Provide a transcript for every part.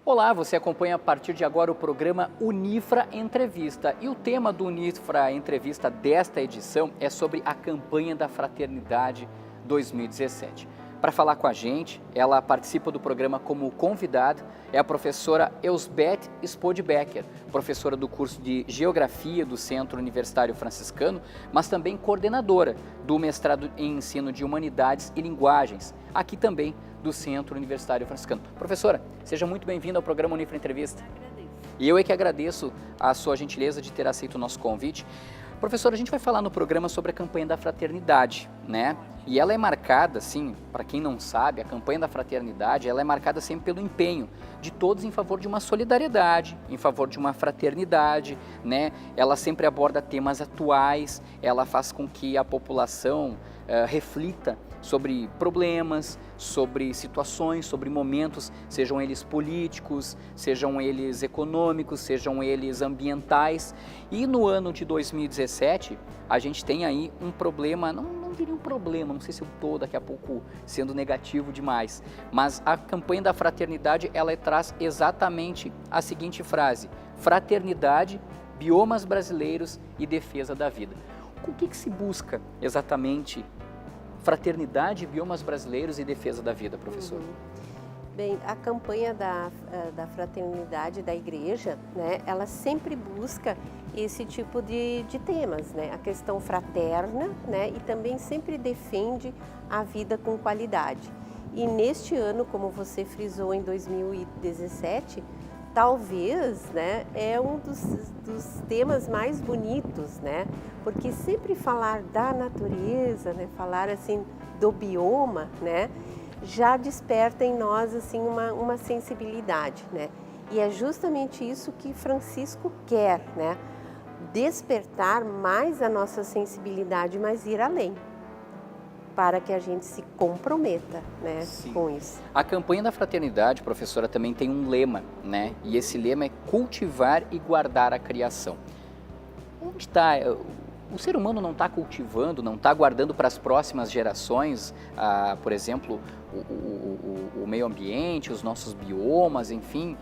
Olá, você acompanha a partir de agora o programa Unifra Entrevista. E o tema do Unifra Entrevista desta edição é sobre a campanha da Fraternidade 2017. Para falar com a gente, ela participa do programa como convidada, é a professora Elsbeth Spodbecker, professora do curso de Geografia do Centro Universitário Franciscano, mas também coordenadora do mestrado em Ensino de Humanidades e Linguagens, aqui também do Centro Universitário Franciscano. Professora, seja muito bem-vinda ao programa Unifra Entrevista. Agradeço. E eu é que agradeço a sua gentileza de ter aceito o nosso convite. Professora, a gente vai falar no programa sobre a campanha da fraternidade, né? E ela é marcada, assim, para quem não sabe, a campanha da fraternidade, ela é marcada sempre pelo empenho de todos em favor de uma solidariedade, em favor de uma fraternidade, né? Ela sempre aborda temas atuais, ela faz com que a população reflita sobre problemas, sobre situações, sobre momentos, sejam eles políticos, sejam eles econômicos, sejam eles ambientais. E no ano de 2017, a gente tem aí um problema, não diria um problema, não sei se eu estou daqui a pouco sendo negativo demais, mas a campanha da fraternidade, ela traz exatamente a seguinte frase: fraternidade, biomas brasileiros e defesa da vida. O que se busca exatamente? Fraternidade, biomas brasileiros e defesa da vida, professor. Bem, a campanha da fraternidade da igreja, né, ela sempre busca esse tipo de temas, né, a questão fraterna, né, e também sempre defende a vida com qualidade. E neste ano, como você frisou, em 2017, talvez, né, é um dos temas mais bonitos, né, porque sempre falar da natureza, né, falar assim do bioma, né, já desperta em nós assim uma sensibilidade, né, e é justamente isso que Francisco quer, né, despertar mais a nossa sensibilidade, mas ir além, para que a gente se comprometa, né, com isso. A campanha da fraternidade, professora, também tem um lema, né? E esse lema é cultivar e guardar a criação. Onde está? O ser humano não está cultivando, não está guardando para as próximas gerações, por exemplo, o meio ambiente, os nossos biomas, enfim,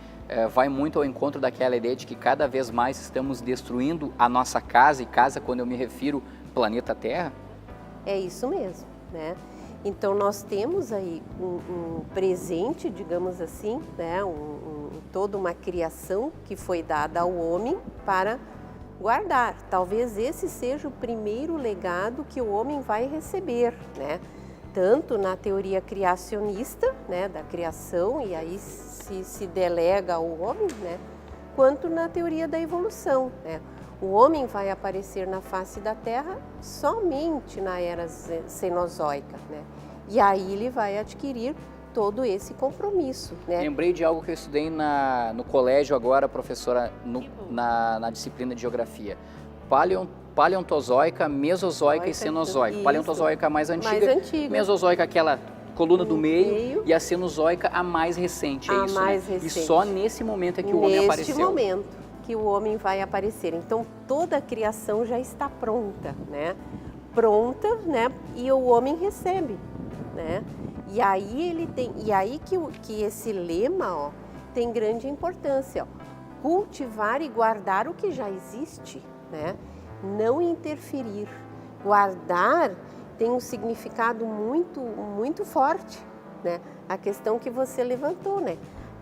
vai muito ao encontro daquela ideia de que cada vez mais estamos destruindo a nossa casa, e casa quando eu me refiro planeta Terra? É isso mesmo. Né? Então nós temos aí um presente, digamos assim, né? Toda uma criação que foi dada ao homem para guardar. Talvez esse seja o primeiro legado que o homem vai receber, né? Tanto na teoria criacionista, né? Da criação, e aí se delega ao homem, né? Quanto na teoria da evolução, né? O homem vai aparecer na face da Terra somente na era cenozoica, né? E aí ele vai adquirir todo esse compromisso, né? Lembrei de algo que eu estudei no colégio agora, professora, na disciplina de geografia. Paleontozoica, Mesozoica e Cenozoica. Isso. Paleontozoica mais antiga, Mesozoica aquela coluna do meio, e a Cenozoica a mais recente, é isso, mais né? recente. E só nesse momento é que o homem apareceu. Neste momento que o homem vai aparecer. Então toda a criação já está pronta, né? Pronta, né? E o homem recebe, né? E aí ele tem, que esse lema, ó, tem grande importância, ó, cultivar e guardar o que já existe, né? Não interferir. Guardar tem um significado muito forte, né? A questão que você levantou, né?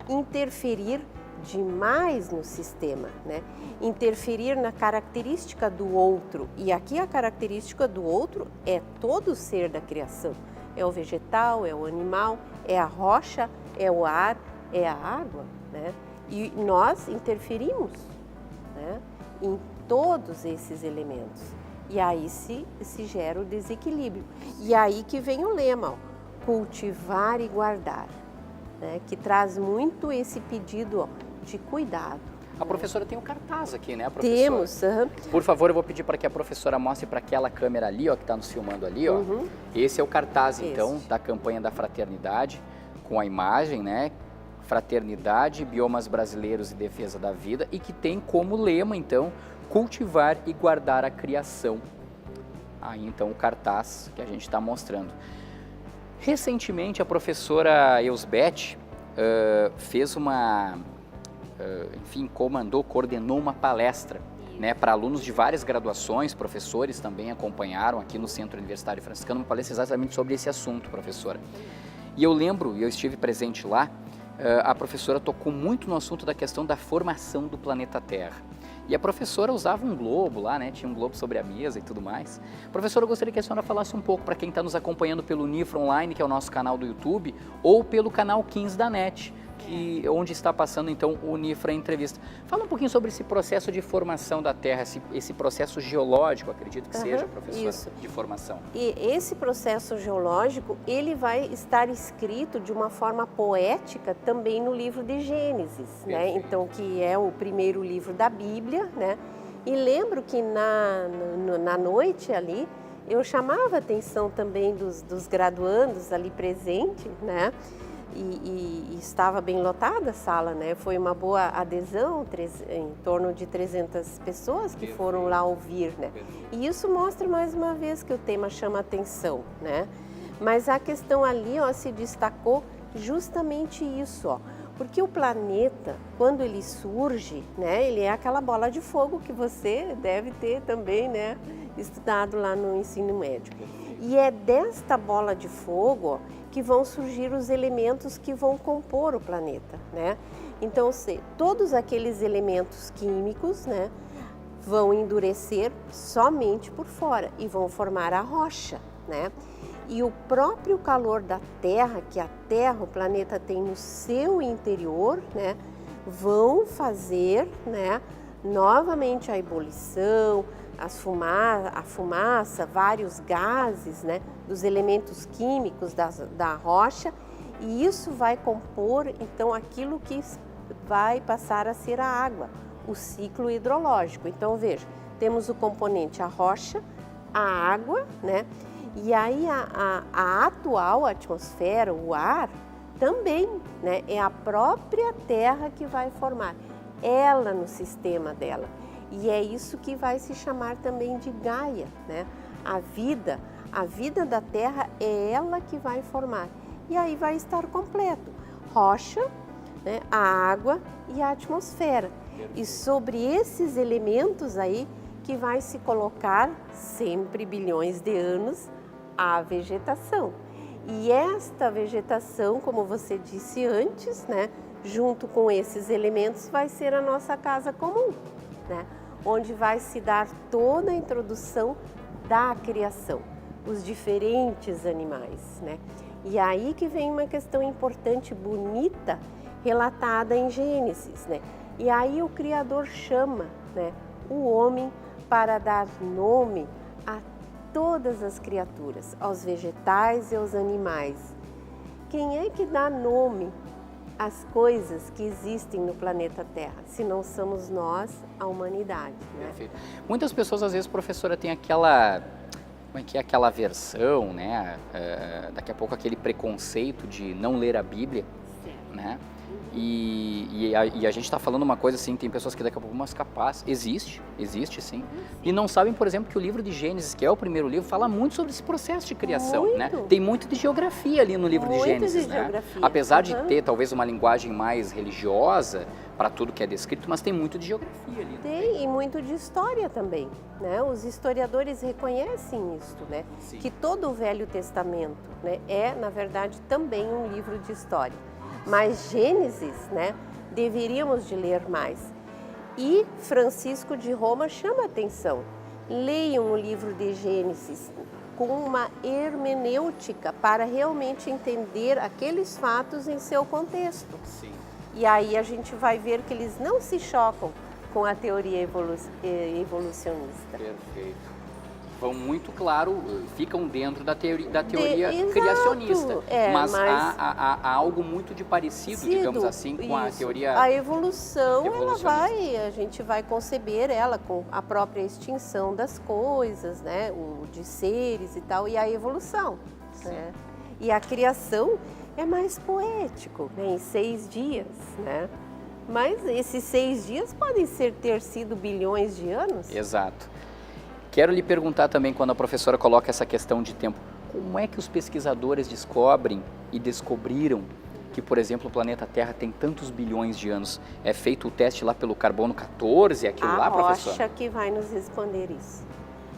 Interferir demais no sistema, né? Interferir na característica do outro, e aqui a característica do outro é todo ser da criação, é o vegetal, é o animal, é a rocha, é o ar, é a água, né? E nós interferimos, né, em todos esses elementos, e aí se gera o desequilíbrio, e aí que vem o lema, ó, cultivar e guardar, né, que traz muito esse pedido, ó, de cuidado. A professora tem um cartaz aqui, né, professora? Temos. Por favor, eu vou pedir para que a professora mostre para aquela câmera ali, ó, que está nos filmando ali, ó. Esse é o cartaz, então, da campanha da fraternidade, com a imagem, né, fraternidade, biomas brasileiros e defesa da vida, e que tem como lema, então, cultivar e guardar a criação. Aí, então, o cartaz que a gente está mostrando. Recentemente, a professora Elsbeth fez enfim, coordenou uma palestra, né, para alunos de várias graduações, professores também acompanharam aqui no Centro Universitário Franciscano, uma palestra exatamente sobre esse assunto, professora. E eu lembro, e eu estive presente lá, a professora tocou muito no assunto da questão da formação do planeta Terra. E a professora usava um globo lá, né? Tinha um globo sobre a mesa e tudo mais. Professora, eu gostaria que a senhora falasse um pouco para quem está nos acompanhando pelo Unifra Online, que é o nosso canal do YouTube, ou pelo canal 15 da NET, onde está passando então o Unifra Entrevista. Fala um pouquinho sobre esse processo de formação da Terra, esse processo geológico, acredito que seja, professora, isso. de formação. E esse processo geológico, ele vai estar escrito de uma forma poética também no livro de Gênesis, né? Então, que é o primeiro livro da Bíblia, né? E lembro que na noite ali, eu chamava a atenção também dos graduandos ali presentes, né? E estava bem lotada a sala, né? Foi uma boa adesão, em torno de 300 pessoas que foram lá ouvir, né? E isso mostra mais uma vez que o tema chama atenção, né? Mas a questão ali, ó, se destacou justamente isso, ó. Porque o planeta, quando ele surge, né? Ele é aquela bola de fogo que você deve ter também, né? Estudado lá no ensino médio. E é desta bola de fogo, ó, que vão surgir os elementos que vão compor o planeta, né? Então, todos aqueles elementos químicos, né, vão endurecer somente por fora e vão formar a rocha, né? E o próprio calor da Terra, que a Terra, o planeta tem no seu interior, né, vão fazer, né, novamente a ebulição, a fumaça, vários gases, né, dos elementos químicos da rocha, e isso vai compor então aquilo que vai passar a ser a água, o ciclo hidrológico. Então veja, temos o componente a rocha, a água, né, e aí a atual atmosfera, o ar, também, né, é a própria Terra que vai formar, ela no sistema dela. E é isso que vai se chamar também de Gaia, né? A vida da Terra é ela que vai formar. E aí vai estar completo, rocha, né, a água e a atmosfera. E sobre esses elementos aí que vai se colocar, sempre bilhões de anos, a vegetação. E esta vegetação, como você disse antes, né, junto com esses elementos, vai ser a nossa casa comum, né? Onde vai se dar toda a introdução da criação, os diferentes animais, né? E aí que vem uma questão importante, bonita, relatada em Gênesis, né? E aí o Criador chama, né, o homem para dar nome a todas as criaturas, aos vegetais e aos animais. Quem é que dá nome às coisas que existem no planeta Terra, se não somos nós, a humanidade, né? Perfeito. Muitas pessoas, às vezes, professora, tem aquela, como é que é, aquela aversão, né? Daqui a pouco aquele preconceito de não ler a Bíblia, né? E a gente está falando uma coisa assim, tem pessoas que daqui a pouco mas capaz, existe sim, e não sabem, por exemplo, que o livro de Gênesis, que é o primeiro livro, fala muito sobre esse processo de criação, muito. Né? Tem muito de geografia ali no livro de Gênesis, né? Apesar de ter talvez uma linguagem mais religiosa para tudo que é descrito, mas tem muito de geografia ali. Tem, e muito de história também, né? Os historiadores reconhecem isso, né? Sim. Que todo o Velho Testamento, né, é, na verdade, também um livro de história. Mas Gênesis, né, deveríamos de ler mais. E Francisco de Roma chama a atenção. Leiam o livro de Gênesis com uma hermenêutica para realmente entender aqueles fatos em seu contexto. Sim. E aí a gente vai ver que eles não se chocam com a teoria evolucionista. Perfeito. Vão muito claro, ficam dentro da teoria Exato, criacionista, mas há algo muito de parecido, digamos assim, com a teoria a evolução, a gente vai conceber ela com a própria extinção das coisas, né, o de seres e tal, e a evolução, né? E a criação é mais poético, né, em 6 dias, né? Mas esses 6 dias podem ter sido bilhões de anos. Exato. Quero lhe perguntar também, quando a professora coloca essa questão de tempo, como é que os pesquisadores descobrem e descobriram que, por exemplo, o planeta Terra tem tantos bilhões de anos? É feito o teste lá pelo carbono 14, aquilo lá, professor? A rocha que vai nos responder isso.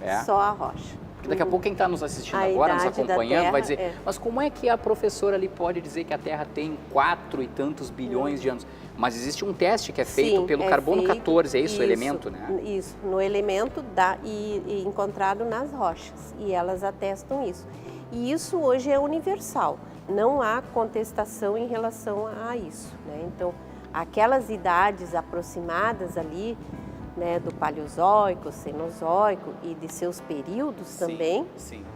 É? Só a rocha. Porque daqui a pouco quem está nos assistindo A agora, nos idade da acompanhando, Terra, vai dizer, mas como é que a professora ali pode dizer que a Terra tem 4 e tantos bilhões de anos? Mas existe um teste que é feito Sim, pelo é carbono feito, 14, é isso, o elemento, né? Isso, no elemento e encontrado nas rochas, e elas atestam isso. E isso hoje é universal, não há contestação em relação a isso, né? Então, aquelas idades aproximadas ali, né, do Paleozoico, Cenozoico e de seus períodos também,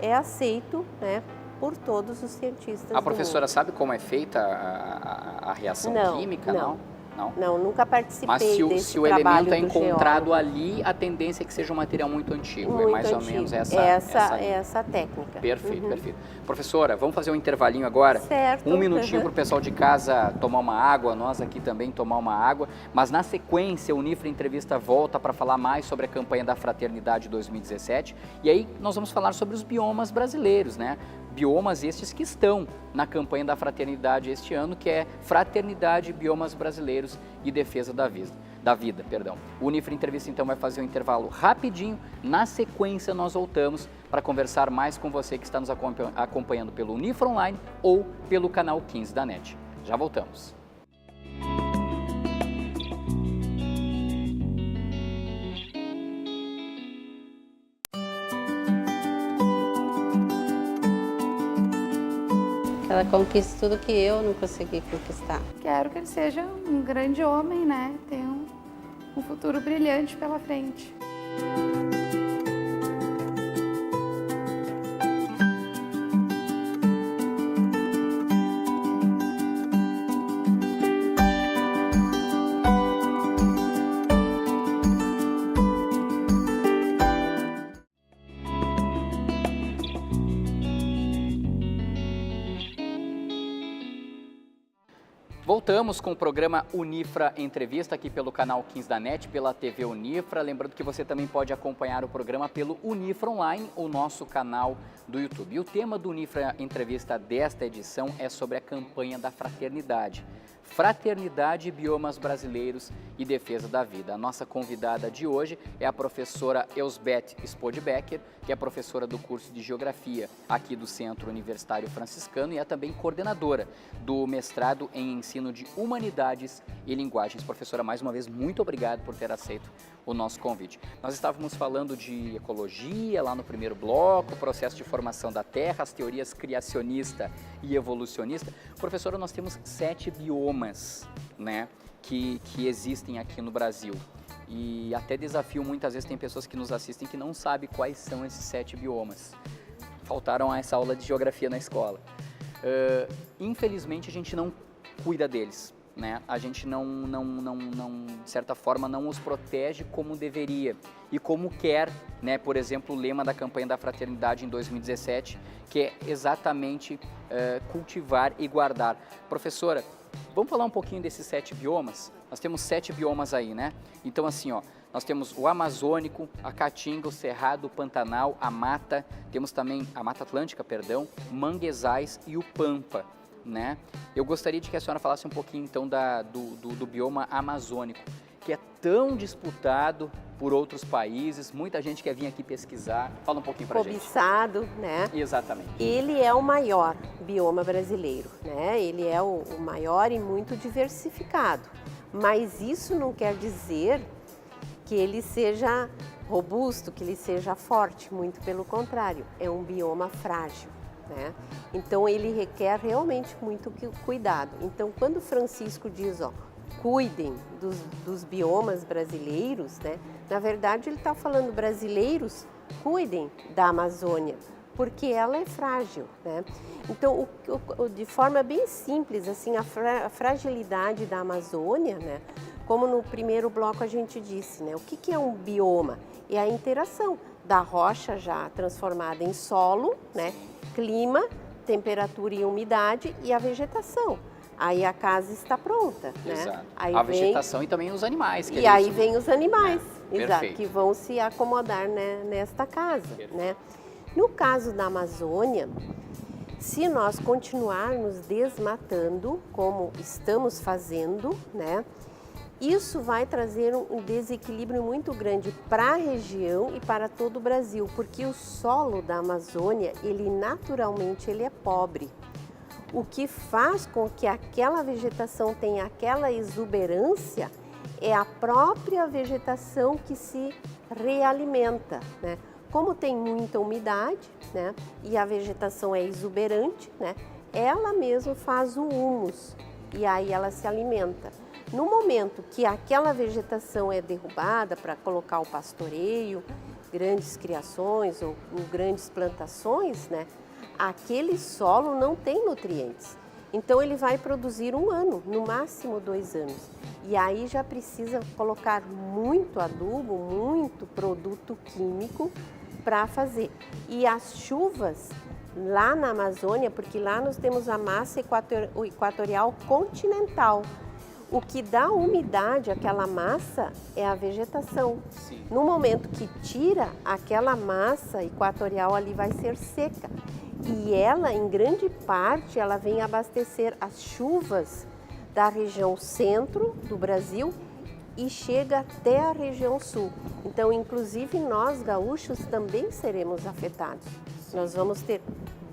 é aceito, né, por todos os cientistas. A professora sabe como é feita a reação química? Não. Não, nunca participei Mas se o elemento é encontrado ali, a tendência é que seja um material muito antigo. Muito é mais antigo. ou menos essa técnica. Perfeito, perfeito. Professora, vamos fazer um intervalinho agora? Certo. Um minutinho para o pessoal de casa tomar uma água, nós aqui também tomar uma água. Mas na sequência, o Unifra Entrevista volta para falar mais sobre a campanha da Fraternidade 2017. E aí nós vamos falar sobre os biomas brasileiros, né? Biomas estes que estão na campanha da Fraternidade este ano, que é Fraternidade, Biomas Brasileiros e Defesa da Vida. O Unifra Entrevista então vai fazer um intervalo rapidinho, na sequência nós voltamos para conversar mais com você que está nos acompanhando pelo Unifra Online ou pelo canal 15 da NET. Já voltamos. Ela conquista tudo que eu não consegui conquistar. Quero que ele seja um grande homem, né? Tenha um futuro brilhante pela frente. Voltamos com o programa Unifra Entrevista aqui pelo canal 15 da NET, pela TV Unifra. Lembrando que você também pode acompanhar o programa pelo Unifra Online, o nosso canal do YouTube. E o tema do Unifra Entrevista desta edição é sobre a campanha da fraternidade. Fraternidade, Biomas Brasileiros e Defesa da Vida. A nossa convidada de hoje é a professora Elsbeth Spodbecker, que é professora do curso de Geografia aqui do Centro Universitário Franciscano e é também coordenadora do mestrado em Ensino de Humanidades e Linguagens. Professora, mais uma vez, muito obrigado por ter aceito o nosso convite. Nós estávamos falando de ecologia lá no primeiro bloco, o processo de formação da Terra, as teorias criacionista e evolucionista. Professora, nós temos 7 biomas, né, que existem aqui no Brasil. E até desafio, muitas vezes tem pessoas que nos assistem que não sabem quais são esses 7 biomas. Faltaram a essa aula de geografia na escola. Infelizmente, a gente não cuida deles. Né? A gente de certa forma, não os protege como deveria e como quer, né? Por exemplo, o lema da campanha da Fraternidade em 2017, que é exatamente cultivar e guardar. Professora, vamos falar um pouquinho desses 7 biomas? Nós temos 7 biomas aí, né? Então, assim, ó, nós temos o Amazônico, a Caatinga, o Cerrado, o Pantanal, a Mata, temos também a Mata Atlântica, perdão, Manguezais e o Pampa. Né? Eu gostaria de que a senhora falasse um pouquinho então do bioma amazônico, que é tão disputado por outros países, muita gente quer vir aqui pesquisar. Fala um pouquinho pra gente. Cobiçado, né? Exatamente. Ele é o maior bioma brasileiro, né? Ele é o maior e muito diversificado, mas isso não quer dizer que ele seja robusto, que ele seja forte, muito pelo contrário, é um bioma frágil. Né? Então ele requer realmente muito cuidado. Então quando Francisco diz, ó, cuidem dos biomas brasileiros, né? Na verdade ele está falando brasileiros, cuidem da Amazônia, porque ela é frágil, né? Então de forma bem simples, assim, a fragilidade da Amazônia, né? Como no primeiro bloco a gente disse, né? O que é um bioma? É a interação da rocha já transformada em solo, né? Clima, temperatura e umidade e a vegetação. Aí a casa está pronta, né? Exato. Aí a vegetação e também os animais. E aí vem os animais, exato, perfeito, que vão se acomodar, né, nesta casa, né? No caso da Amazônia, Se nós continuarmos desmatando, como estamos fazendo, né, isso vai trazer um desequilíbrio muito grande para a região e para todo o Brasil, porque o solo da Amazônia, ele naturalmente ele é pobre. O que faz com que aquela vegetação tenha aquela exuberância é a própria vegetação que se realimenta, né? Como tem muita umidade, né, e a vegetação é exuberante, né, ela mesma faz o humus e aí ela se alimenta. No momento que aquela vegetação é derrubada para colocar o pastoreio, grandes criações ou grandes plantações, né, aquele solo não tem nutrientes. Então ele vai produzir 1 ano, no máximo 2 anos. E aí já precisa colocar muito adubo, muito produto químico para fazer. E as chuvas lá na Amazônia, porque lá nós temos a massa equatorial continental. O que dá umidade àquela massa é a vegetação. Sim. No momento que tira, aquela massa equatorial ali vai ser seca. E ela, em grande parte, ela vem abastecer as chuvas da região centro do Brasil e chega até a região sul. Então, inclusive, nós gaúchos também seremos afetados. Nós vamos ter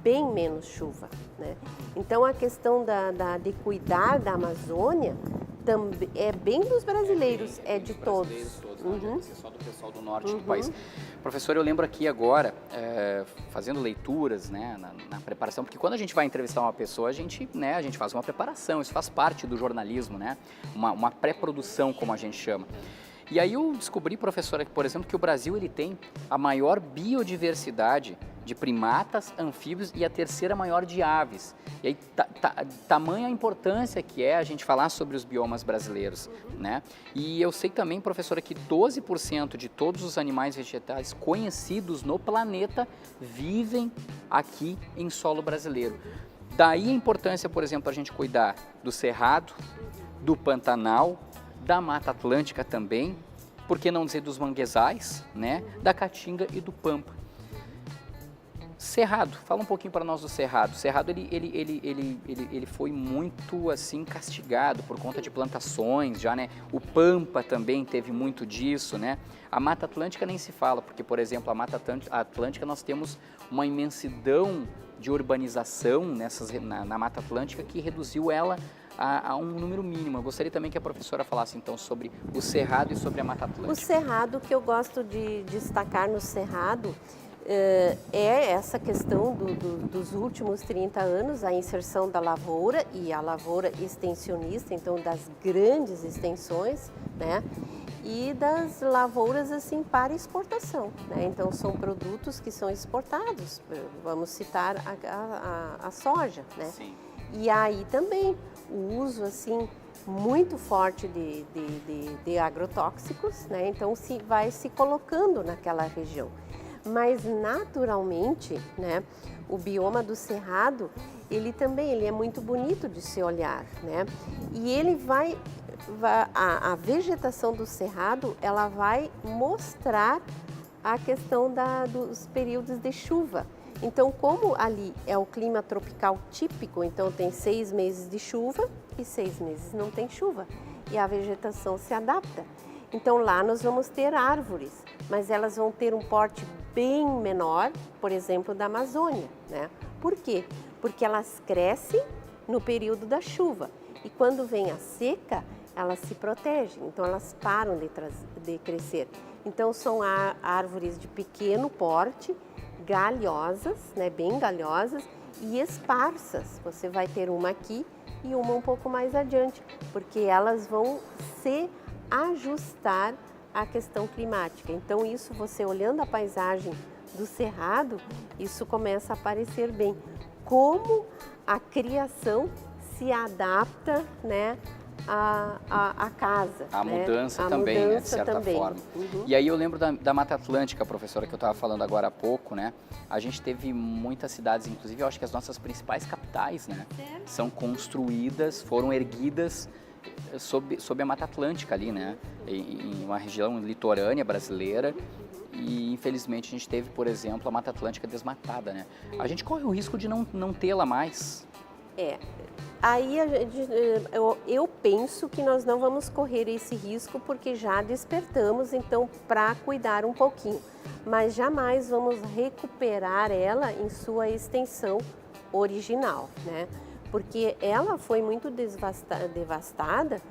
bem menos chuva, né? Então, a questão de cuidar da Amazônia também é bem dos brasileiros, é de todos. Não adianta ser só do pessoal do norte do país. Professor, eu lembro aqui agora, fazendo leituras, né, na preparação, porque quando a gente vai entrevistar uma pessoa, a gente faz uma preparação, isso faz parte do jornalismo, né? Uma pré-produção, como a gente chama. E aí eu descobri, professora, que, por exemplo, que o Brasil ele tem a maior biodiversidade de primatas, anfíbios e a 3ª maior de aves. E aí, tamanha a importância que é a gente falar sobre os biomas brasileiros, né? E eu sei também, professora, que 12% de todos os animais vegetais conhecidos no planeta vivem aqui em solo brasileiro. Daí a importância, por exemplo, a gente cuidar do cerrado, do Pantanal, da Mata Atlântica também, por que não dizer dos manguezais, né? Da Caatinga e do Pampa. Cerrado, fala um pouquinho para nós do Cerrado. O Cerrado ele foi muito assim castigado por conta de plantações já, né? O Pampa também teve muito disso, né? A Mata Atlântica nem se fala, porque, por exemplo, a Mata Atlântica nós temos uma imensidão de urbanização na Mata Atlântica que reduziu ela a um número mínimo. Eu gostaria também que a professora falasse então sobre o Cerrado e sobre a Mata Atlântica. O Cerrado, que eu gosto de destacar no Cerrado, é essa questão dos últimos 30 anos, a inserção da lavoura e a lavoura extensionista, então das grandes extensões, né? E das lavouras assim para exportação, né? Então são produtos que são exportados, vamos citar a soja, né? Sim. E aí também o uso assim muito forte de agrotóxicos, né? Então vai se colocando naquela região. Mas naturalmente, né, o bioma do Cerrado, ele é muito bonito de se olhar, né? E ele a vegetação do Cerrado, ela vai mostrar a questão dos períodos de chuva. Então, como ali é o clima tropical típico, então tem 6 meses de chuva e 6 meses não tem chuva. E a vegetação se adapta. Então lá nós vamos ter árvores, mas elas vão ter um porte bem menor, por exemplo, da Amazônia, né? Por quê? Porque elas crescem no período da chuva e quando vem a seca, elas se protegem, então elas param de crescer. Então são árvores de pequeno porte, galhosas, né? Bem galhosas e esparsas. Você vai ter uma aqui e uma um pouco mais adiante, porque elas vão se ajustar à questão climática. Então isso, você olhando a paisagem do Cerrado, isso começa a aparecer bem. Como a criação se adapta, né, à casa. A né? mudança a também, mudança né, de certa também. forma. Uhum. E aí eu lembro da Mata Atlântica, professora, que eu estava falando agora há pouco, né? A gente teve muitas cidades, inclusive eu acho que as nossas principais capitais, né? São construídas, foram erguidas sob a Mata Atlântica ali, né? Em uma região litorânea brasileira. E infelizmente a gente teve, por exemplo, a Mata Atlântica desmatada, né? A gente corre o risco de não tê-la mais. Aí eu penso que nós não vamos correr esse risco porque já despertamos, então, para cuidar um pouquinho. Mas jamais vamos recuperar ela em sua extensão original, né? Porque ela foi muito devastada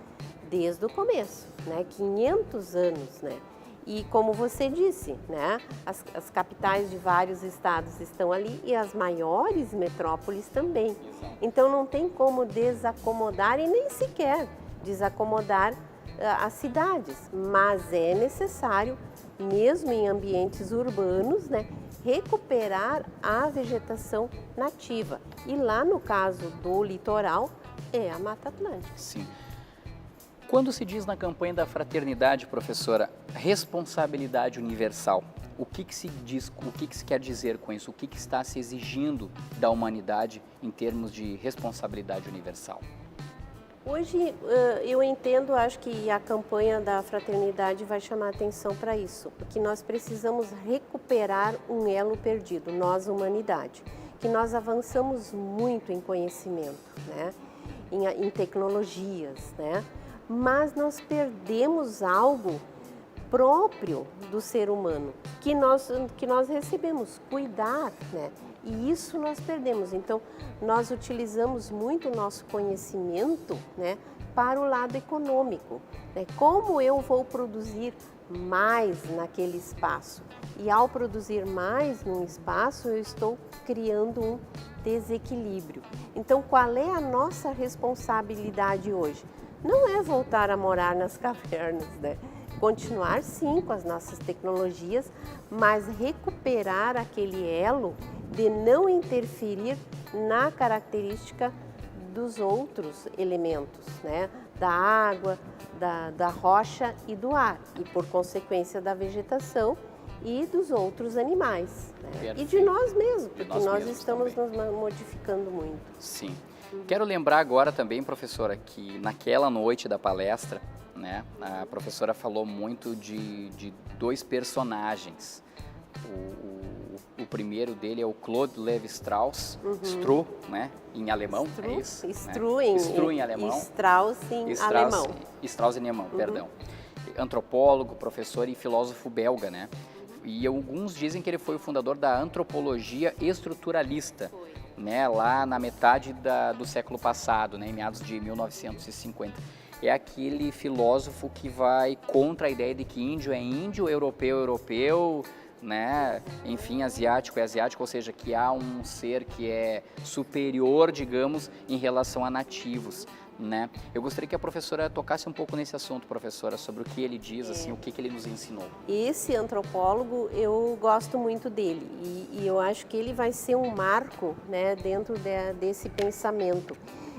desde o começo, né? 500 anos, né? E como você disse, né, as capitais de vários estados estão ali e as maiores metrópoles também. Então não tem como desacomodar e nem sequer desacomodar as cidades, mas é necessário, mesmo em ambientes urbanos, né, recuperar a vegetação nativa. E lá no caso do litoral, é a Mata Atlântica. Sim. Quando se diz na campanha da fraternidade, professora, responsabilidade universal, o que se diz, o que se quer dizer com isso? O que está se exigindo da humanidade em termos de responsabilidade universal? Hoje eu entendo, acho que a campanha da fraternidade vai chamar atenção para isso, que nós precisamos recuperar um elo perdido, nós, humanidade, que nós avançamos muito em conhecimento, né? Em tecnologias, né? Mas nós perdemos algo próprio do ser humano, que nós recebemos, cuidar, né? E isso nós perdemos. Então, nós utilizamos muito o nosso conhecimento, né, para o lado econômico, né? Como eu vou produzir mais naquele espaço? E ao produzir mais num espaço, eu estou criando um desequilíbrio. Então, qual é a nossa responsabilidade hoje? Não é voltar a morar nas cavernas, né? Continuar sim com as nossas tecnologias, mas recuperar aquele elo de não interferir na característica dos outros elementos, né? Da água, da rocha e do ar, e por consequência da vegetação e dos outros animais, né? E de nós mesmos, porque nós estamos nos modificando muito. Sim. Quero lembrar agora também, professora, que naquela noite da palestra, né, a professora falou muito de dois personagens. O primeiro dele é o Claude Lévi-Strauss, Stroh, né, em alemão, é isso? Stroh, né? Stroh em alemão. Strauss em alemão. Strauss em alemão, perdão. Antropólogo, professor e filósofo belga, né? E alguns dizem que ele foi o fundador da antropologia estruturalista, né, lá na metade do século passado, né, em meados de 1950. É aquele filósofo que vai contra a ideia de que índio é índio, europeu é europeu, né, enfim, asiático é asiático, ou seja, que há um ser que é superior, digamos, em relação a nativos, né? Eu gostaria que a professora tocasse um pouco nesse assunto, professora, sobre o que ele diz, assim, o que ele nos ensinou. Esse antropólogo, eu gosto muito dele e eu acho que ele vai ser um marco, né, dentro desse pensamento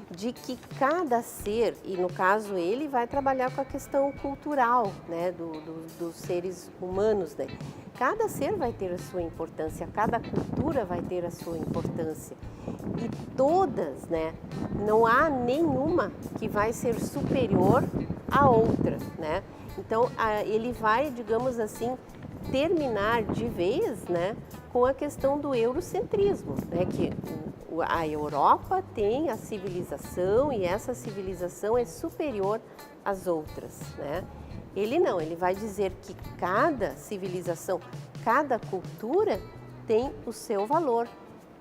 de que cada ser, e no caso ele vai trabalhar com a questão cultural, né, dos seres humanos, né? Cada ser vai ter a sua importância, cada cultura vai ter a sua importância. E todas, né, não há nenhuma que vai ser superior à outra, né? Então, ele vai, digamos assim, terminar de vez, né, com a questão do eurocentrismo, né, que a Europa tem a civilização e essa civilização é superior às outras, né? Ele não, ele vai dizer que cada civilização, cada cultura tem o seu valor,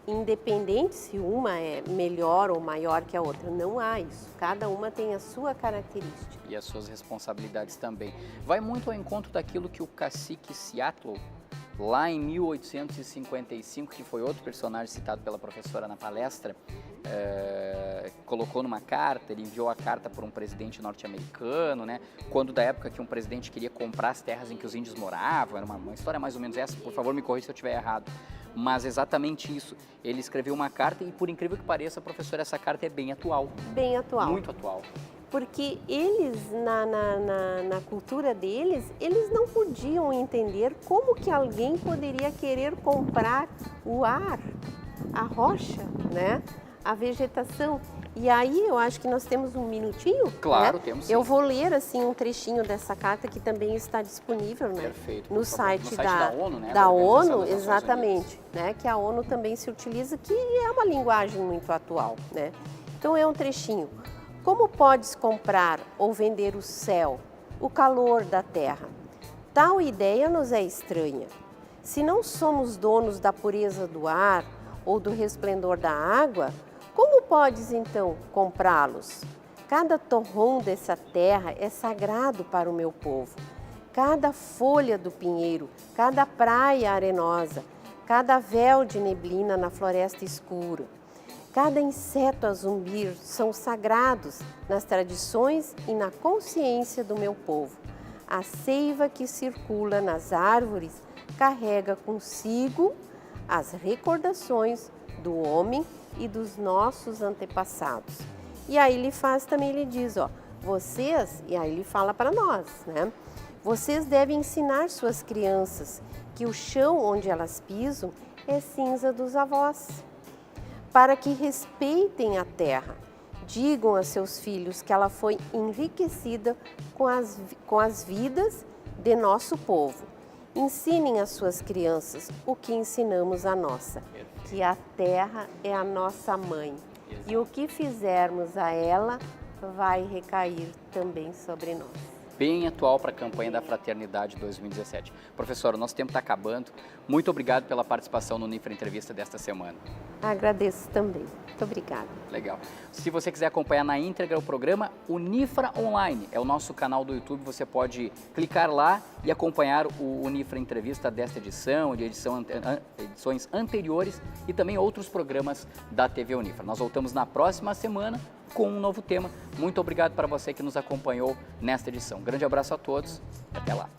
independente se uma é melhor ou maior que a outra, não há isso, cada uma tem a sua característica. E as suas responsabilidades também. Vai muito ao encontro daquilo que o cacique Seattle, lá em 1855, que foi outro personagem citado pela professora na palestra, colocou numa carta, ele enviou a carta para um presidente norte-americano, né? Quando da época que um presidente queria comprar as terras em que os índios moravam, era uma história mais ou menos essa, por favor me corrija se eu estiver errado, mas exatamente isso, ele escreveu uma carta e por incrível que pareça, professora, essa carta é bem atual. Bem atual. Muito atual. Porque eles, na cultura deles, eles não podiam entender como que alguém poderia querer comprar o ar, a rocha, né? A vegetação. E aí eu acho que nós temos um minutinho. Claro, né? temos sim. Eu vou ler assim um trechinho dessa carta que também está disponível, né? Perfeito. No por favor. site da ONU, né? Da Organização ONU, das Nações exatamente, né? Que a ONU também se utiliza, que é uma linguagem muito atual, né? Então é um trechinho. Como podes comprar ou vender o céu, o calor da terra? Tal ideia nos é estranha. Se não somos donos da pureza do ar ou do resplendor da água, como podes então comprá-los? Cada torrão dessa terra é sagrado para o meu povo. Cada folha do pinheiro, cada praia arenosa, cada véu de neblina na floresta escura, cada inseto a zumbir são sagrados nas tradições e na consciência do meu povo. A seiva que circula nas árvores carrega consigo as recordações do homem e dos nossos antepassados. E aí ele diz, ó, vocês, e aí ele fala para nós, né? Vocês devem ensinar suas crianças que o chão onde elas pisam é cinza dos avós, para que respeitem a terra. Digam a seus filhos que ela foi enriquecida com as vidas de nosso povo. Ensinem às suas crianças o que ensinamos à nossa, que a terra é a nossa mãe. E o que fizermos a ela vai recair também sobre nós. Bem atual para a campanha da Fraternidade 2017. Professora, o nosso tempo está acabando. Muito obrigado pela participação no Unifra Entrevista desta semana. Agradeço também. Muito obrigada. Legal. Se você quiser acompanhar na íntegra o programa, Unifra Online é o nosso canal do YouTube. Você pode clicar lá e acompanhar o Unifra Entrevista desta edição, de edições anteriores e também outros programas da TV Unifra. Nós voltamos na próxima semana com um novo tema. Muito obrigado para você que nos acompanhou nesta edição. Grande abraço a todos e até lá.